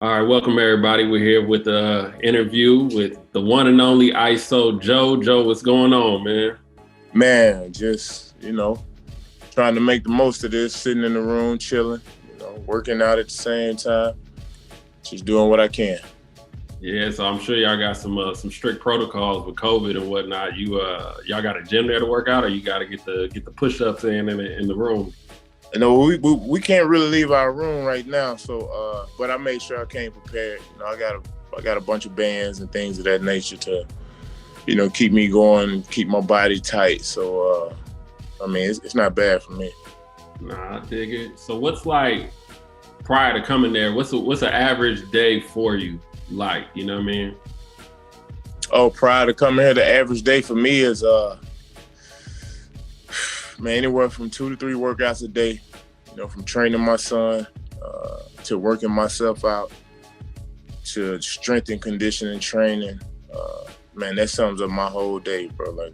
All right, welcome everybody. We're here with the interview with the one and only ISO Joe. Joe, what's going on, man? Man, just, trying to make the most of this, sitting in the room, chilling, working out at the same time, just doing what I can. Yeah, so I'm sure y'all got some strict protocols with COVID and whatnot. Y'all got a gym there to work out, or you got to get the push-ups in the room. We can't really leave our room right now, so but I made sure I came prepared. I got a bunch of bands and things of that nature to, keep me going, keep my body tight. So it's not bad for me. Nah, I dig it. So what's like prior to coming there? What's an average day for you like? You know what I mean? Oh, prior to coming here, the average day for me is man, anywhere from 2 to 3 workouts a day. From training my son to working myself out to strength and conditioning training. Man, that sums up my whole day, bro. Like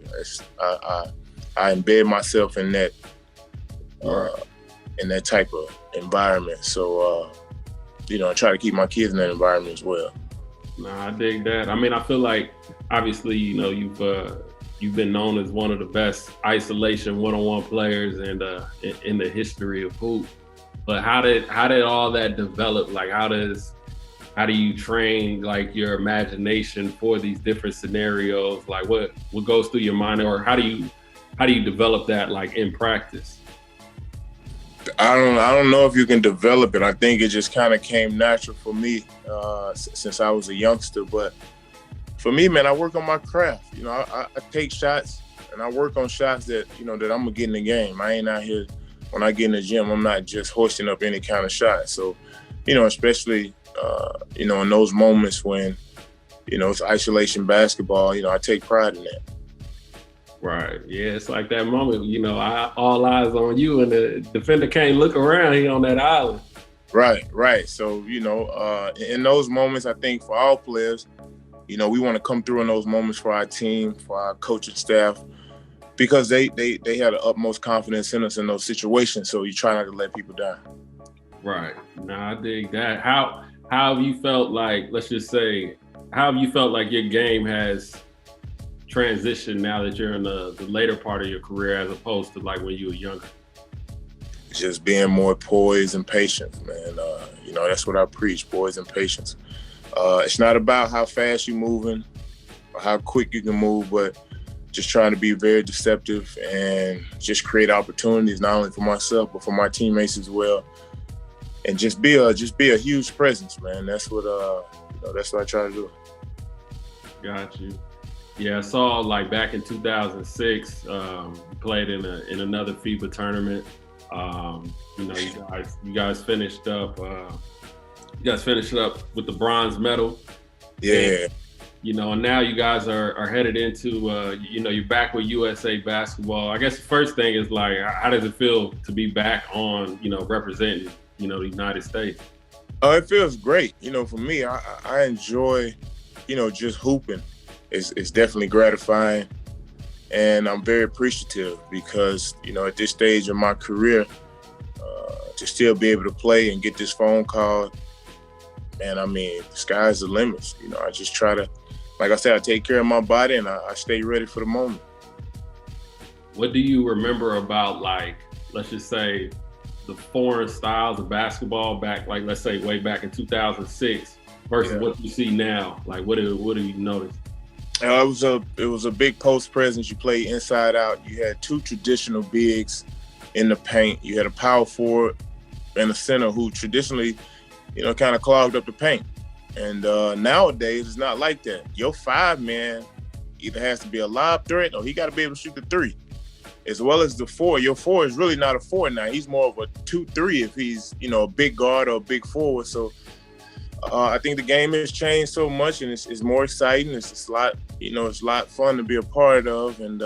I embed myself in that type of environment. So I try to keep my kids in that environment as well. Nah, I dig that. I mean, I feel like obviously, you've been known as one of the best isolation one-on-one players and in the history of hoop. But how did all that develop? Like, how do you train like your imagination for these different scenarios? Like, what goes through your mind, or how do you develop that like in practice? I don't know if you can develop it. I think it just kind of came natural for me since I was a youngster. But for me, man, I work on my craft. I take shots and I work on shots that that I'm gonna get in the game. I ain't out here when I get in the gym. I'm not just hoisting up any kind of shot. So, especially in those moments when it's isolation basketball. I take pride in that. Right. Yeah, it's like that moment, all eyes on you, and the defender can't look around. He on that island. Right. So in those moments, I think for all players, we want to come through in those moments for our team, for our coaching staff, because they had the utmost confidence in us in those situations. So you try not to let people down. Right. Nah, I dig that. How have you felt like, let's just say, how have you felt like your game has transitioned now that you're in the later part of your career as opposed to like when you were younger? Just being more poised and patient, man. That's what I preach: poise and patience. It's not about how fast you're moving or how quick you can move, but just trying to be very deceptive and just create opportunities not only for myself but for my teammates as well, and just be a huge presence, man. That's what I try to do. Got you. Yeah, I saw like back in 2006, you played in another FIBA tournament. You guys finished up. You guys finished up with the bronze medal. Yeah. And now you guys are headed into, you're back with USA basketball. I guess the first thing is like, how does it feel to be back on, representing, the United States? It feels great. For me, I enjoy, just hooping. It's definitely gratifying, and I'm very appreciative because, at this stage of my career, to still be able to play and get this phone call, man, I mean, the sky's the limit. I just try to, like I said, I take care of my body and I stay ready for the moment. What do you remember about, like, let's just say, the foreign styles of basketball back, like, let's say way back in 2006 versus what you see now? Like, what do you notice? It was a big post presence. You play inside out. You had two traditional bigs in the paint. You had a power forward and a center who traditionally, kind of clogged up the paint. And nowadays, it's not like that. Your 5-man either has to be a lob threat or he got to be able to shoot the 3, as well as the 4. Your 4 is really not a 4 now. He's more of a 2-3 if he's, a big guard or a big forward. So I think the game has changed so much, and it's more exciting. It's a lot, it's a lot fun to be a part of, and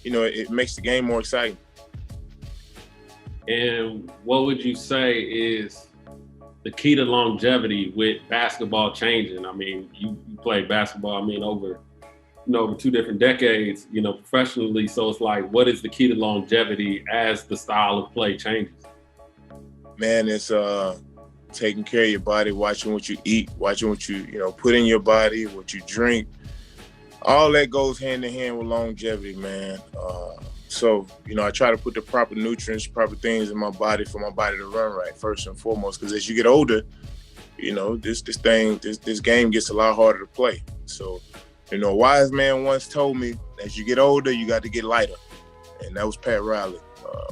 it makes the game more exciting. And what would you say is the key to longevity with basketball changing? I mean, you played basketball, over 2 different decades, professionally. So it's like, what is the key to longevity as the style of play changes? Man, it's taking care of your body, watching what you eat, watching what you put in your body, what you drink. All that goes hand in hand with longevity, man. So, I try to put the proper nutrients, proper things in my body for my body to run right, first and foremost. Because as you get older, this game gets a lot harder to play. So, a wise man once told me, as you get older, you got to get lighter. And that was Pat Riley.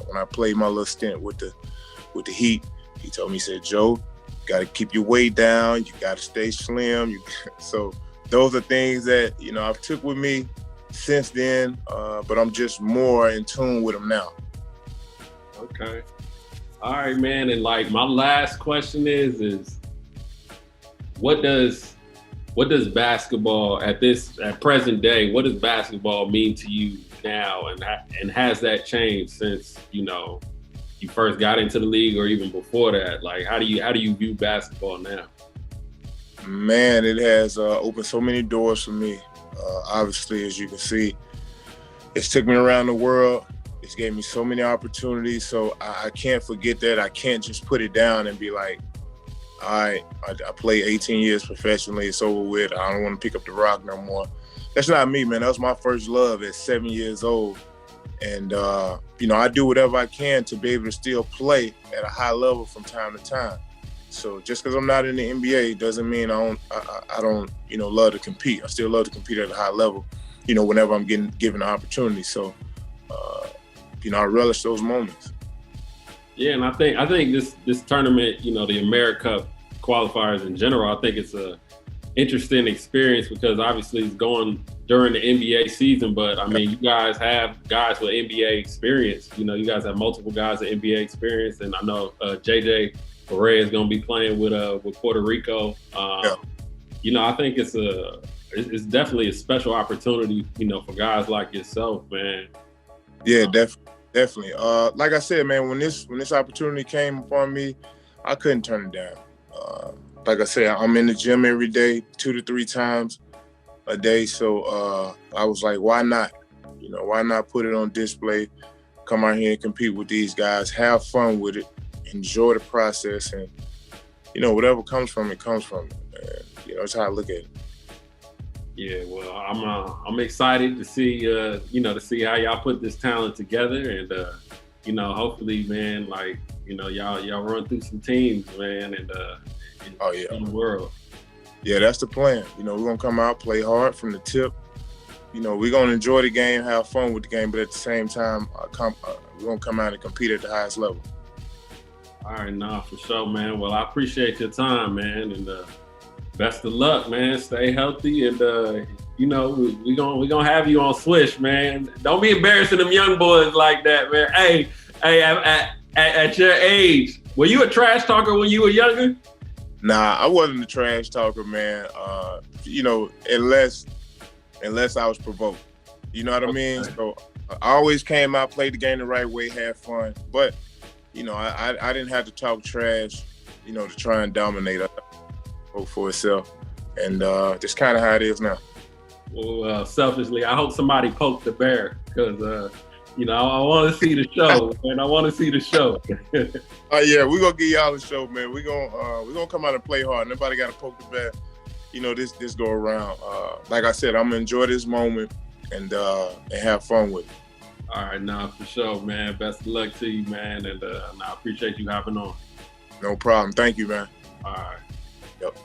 When I played my little stint with the Heat, he told me, he said, Joe, you got to keep your weight down. You got to stay slim. So those are things that, I've took with me since then, but I'm just more in tune with them now. Okay. All right, man. And like my last question is what does basketball at present day, what does basketball mean to you now? And has that changed since, you first got into the league or even before that? Like, how do you view basketball now? Man, it has opened so many doors for me. Obviously, as you can see, it's took me around the world. It's gave me so many opportunities. So I can't forget that. I can't just put it down and be like, all right, I played 18 years professionally. It's over with. I don't want to pick up the rock no more. That's not me, man. That was my first love at 7 years old. And, I do whatever I can to be able to still play at a high level from time to time. So just because I'm not in the NBA doesn't mean I don't love to compete. I still love to compete at a high level, whenever I'm given the opportunity. So, I relish those moments. Yeah, and I think this tournament, the Americup qualifiers in general, I think it's a interesting experience because obviously it's going during the NBA season, but I mean, you guys have guys with NBA experience. You guys have multiple guys with NBA experience, and I know JJ Barea is going to be playing with Puerto Rico. I think it's definitely a special opportunity, for guys like yourself, man. Yeah, definitely. Like I said, man, when this opportunity came upon me, I couldn't turn it down. Like I said, I'm in the gym every day, 2 to 3 times a day. So I was like, why not? Why not put it on display? Come out here and compete with these guys, have fun with it, enjoy the process, and whatever comes from it comes from it. And, that's how I look at it. Yeah, well, I'm excited to see to see how y'all put this talent together, and hopefully, man, like y'all run through some teams, man, and in the world. Yeah, that's the plan. We're gonna come out, play hard from the tip. We're gonna enjoy the game, have fun with the game, but at the same time, we're gonna come out and compete at the highest level. All right, for sure, man. Well, I appreciate your time, man, and best of luck, man. Stay healthy, and we're gonna have you on Swish, man. Don't be embarrassing them young boys like that, man. Hey, at your age, were you a trash talker when you were younger? Nah, I wasn't a trash talker, man. Unless I was provoked. You know what I mean? So I always came out, played the game the right way, had fun. But I didn't have to talk trash, to try and dominate. I spoke for itself, and that's kind of how it is now. Well, selfishly, I hope somebody poked the bear because I want to see the show, man. I want to see the show. Yeah, we're gonna give y'all a show, man. We're gonna come out and play hard. Nobody got to poke the bear. This go around. Like I said, I'm gonna enjoy this moment and have fun with it. All right, for sure, man. Best of luck to you, man, and I appreciate you hopping on. No problem. Thank you, man. All right. Yep.